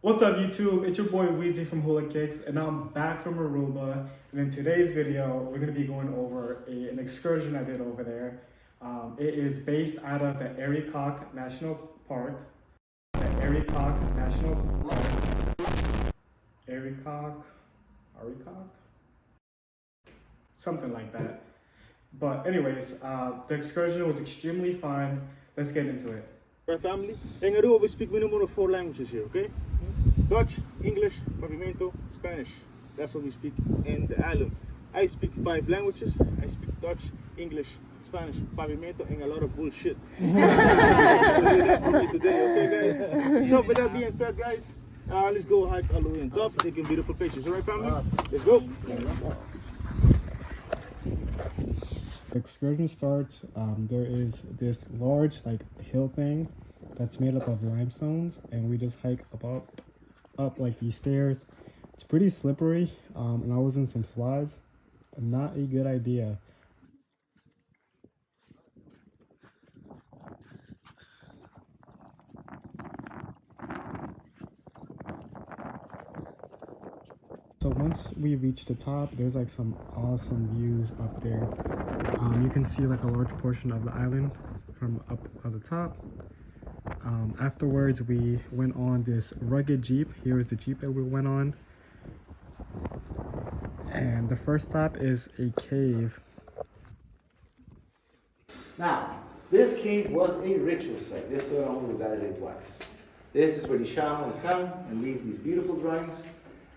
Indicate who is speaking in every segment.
Speaker 1: What's up YouTube? It's your boy Weezy from Hula Kicks and I'm back from Aruba, and in today's video we're going to be going over an excursion I did over there. It is based out of the Arikok National Park. Arikok? Something like that. But anyways, the excursion was extremely fun. Let's get into it.
Speaker 2: Our family. In Aruba, we speak minimum of 4 languages here, okay? Dutch, English, Pavimento, Spanish. That's what we speak in the island. I speak 5 languages. I speak Dutch, English, Spanish, Pavimento, and a lot of bullshit. Do that for me today, okay, guys? So, with that being said, guys, let's go hike all the way on top, taking beautiful pictures. All right, family? Let's go.
Speaker 1: The excursion starts. There is this large hill thing that's made up of limestones, and we just hike up like these stairs. It's pretty slippery, and I was in some slides. Not a good idea. So once we reach the top, there's some awesome views up there. You can see a large portion of the island from up at the top. Afterwards, we went on this rugged jeep. Here's the jeep that we went on. And the first stop is a cave.
Speaker 3: Now, this cave was a ritual site. This is only lugar de rituais. This is where the shaman would come and leave these beautiful drawings.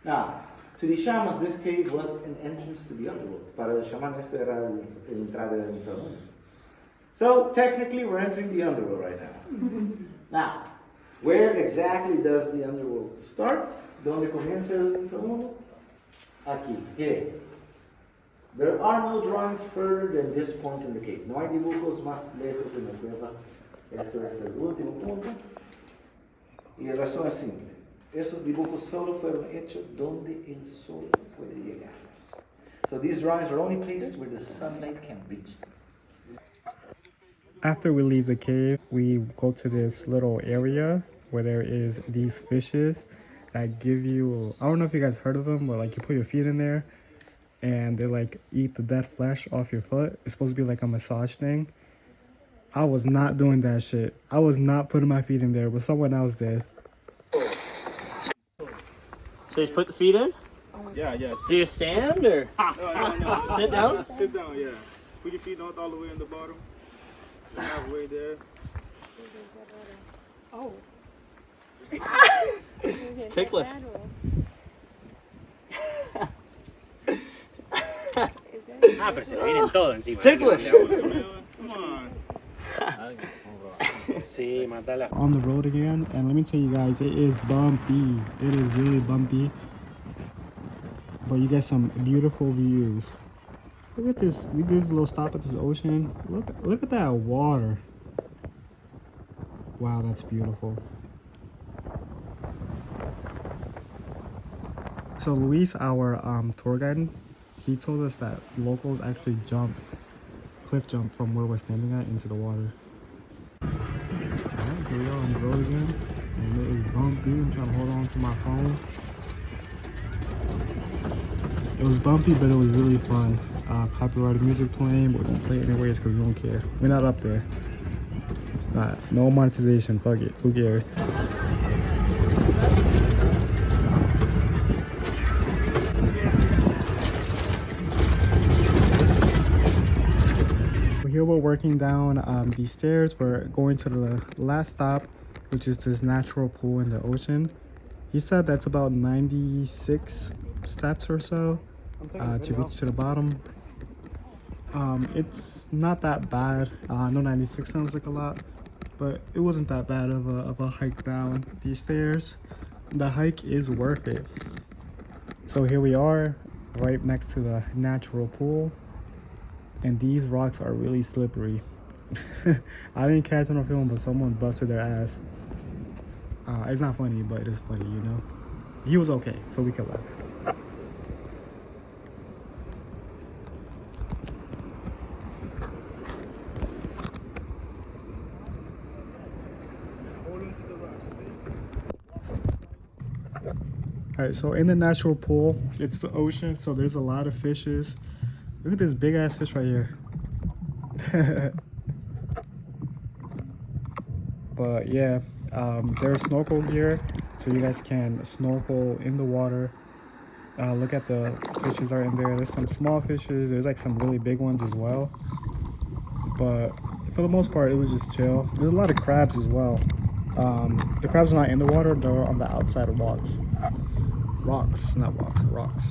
Speaker 3: Now, to the shamans, this cave was an entrance to the underworld. Para el shaman, esta era la entrada del inframundo. So, technically, we're entering the underworld right now. Now, where exactly does the underworld start? ¿Dónde comienza el inframundo? Aquí, here. There are no drawings further than this point in the cave. No hay dibujos más lejos en la cueva. Este es el último punto. Y la razón es simple. Esos dibujos solo fueron hechos donde el sol puede llegarles. So these drawings are only places where the sunlight can reach them.
Speaker 1: After we leave the cave, we go to this little area where there is these fishes that give you, I don't know if you guys heard of them, but you put your feet in there and they eat the dead flesh off your foot. It's supposed to be a massage thing. I was not doing that shit. I was not putting my feet in there, but someone else did.
Speaker 4: So you just put the feet in?
Speaker 2: Yeah.
Speaker 4: Do you stand or
Speaker 2: No.
Speaker 4: sit down?
Speaker 2: Sit down, yeah. Put your feet not all the way on the bottom. Halfway there.
Speaker 5: Oh.
Speaker 4: It's ticklish. Pero se lo vienen todo encima.
Speaker 2: It's ticklish. Come on.
Speaker 4: Sí, matala.
Speaker 1: On the road again, and let me tell you guys, it is bumpy. It is really bumpy, but you get some beautiful views. Look at this. We did this little stop at this ocean. Look at that water. Wow, that's beautiful. So Luis, our tour guide, he told us that locals actually cliff jump from where we're standing at into the water. Alright, here we are on the road again, and it is bumpy. I'm trying to hold on to my phone. It was bumpy, but it was really fun. Copyrighted music playing, but we're gonna play it anyways because we don't care. We're not up there. No monetization, fuck it. Who cares? Here we're working down these stairs. We're going to the last stop, which is this natural pool in the ocean. He said that's about 96 steps or so to reach to the bottom. It's not that bad. I know 96 sounds like a lot, but it wasn't that bad of a hike down these stairs. The hike is worth it. So here we are, right next to the natural pool. And these rocks are really slippery. I didn't catch it on film, but someone busted their ass. It's not funny, but it is funny, you know? He was okay, so we could laugh. All right, so in the natural pool, it's the ocean, so there's a lot of fishes. Look at this big ass fish right here. But yeah, there's snorkel gear, so you guys can snorkel in the water. Look at the fishes are in there. There's some small fishes. There's like some really big ones as well. But for the most part, it was just chill. There's a lot of crabs as well. The crabs are not in the water, they're on the outside of rocks. Rocks, not walks, rocks.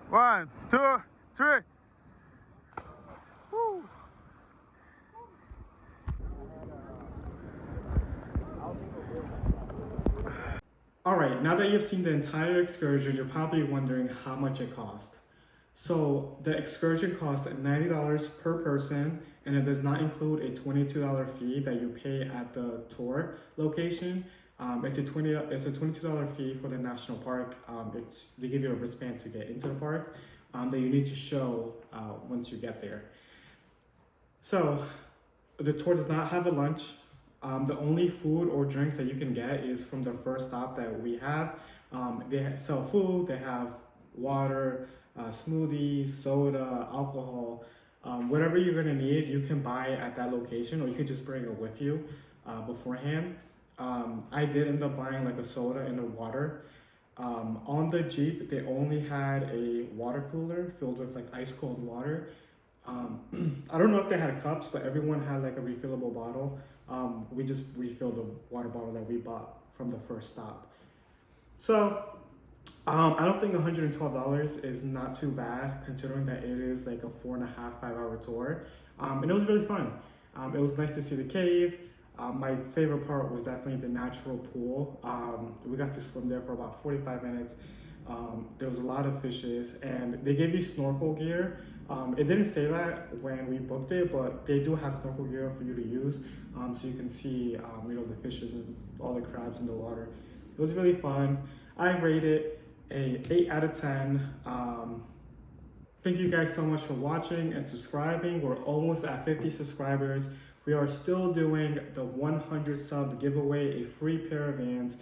Speaker 2: One, two, three. Woo.
Speaker 1: All right, now that you've seen the entire excursion, you're probably wondering how much it cost. So the excursion costs $90 per person, and it does not include a $22 fee that you pay at the tour location. It's a $22 fee for the national park. They give you a wristband to get into the park that you need to show once you get there. So the tour does not have a lunch. The only food or drinks that you can get is from the first stop that we have. They sell food, they have water, smoothies, soda, alcohol, whatever you're gonna need, you can buy at that location, or you could just bring it with you beforehand. I did end up buying like a soda and a water. On the Jeep, they only had a water cooler filled with like ice cold water. I don't know if they had cups, but everyone had like a refillable bottle. We just refilled the water bottle that we bought from the first stop. So I don't think $112 is not too bad, considering that it is like a 4.5-5 hour tour. And it was really fun. It was nice to see the cave. My favorite part was definitely the natural pool. We got to swim there for about 45 minutes. There was a lot of fishes, and they gave you snorkel gear. It didn't say that when we booked it, but they do have snorkel gear for you to use, so you can see the fishes and all the crabs in the water. It was really fun. I rate it a 8 out of 10. Thank you guys so much for watching and subscribing. We're almost at 50 subscribers. We are still doing the 100 sub giveaway, a free pair of Vans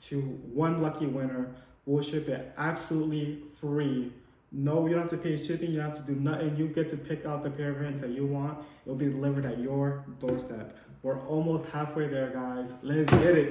Speaker 1: to one lucky winner. We'll ship it absolutely free. No, you don't have to pay shipping, you don't have to do nothing. You get to pick out the pair of Vans that you want. It'll be delivered at your doorstep. We're almost halfway there, guys. Let's get it.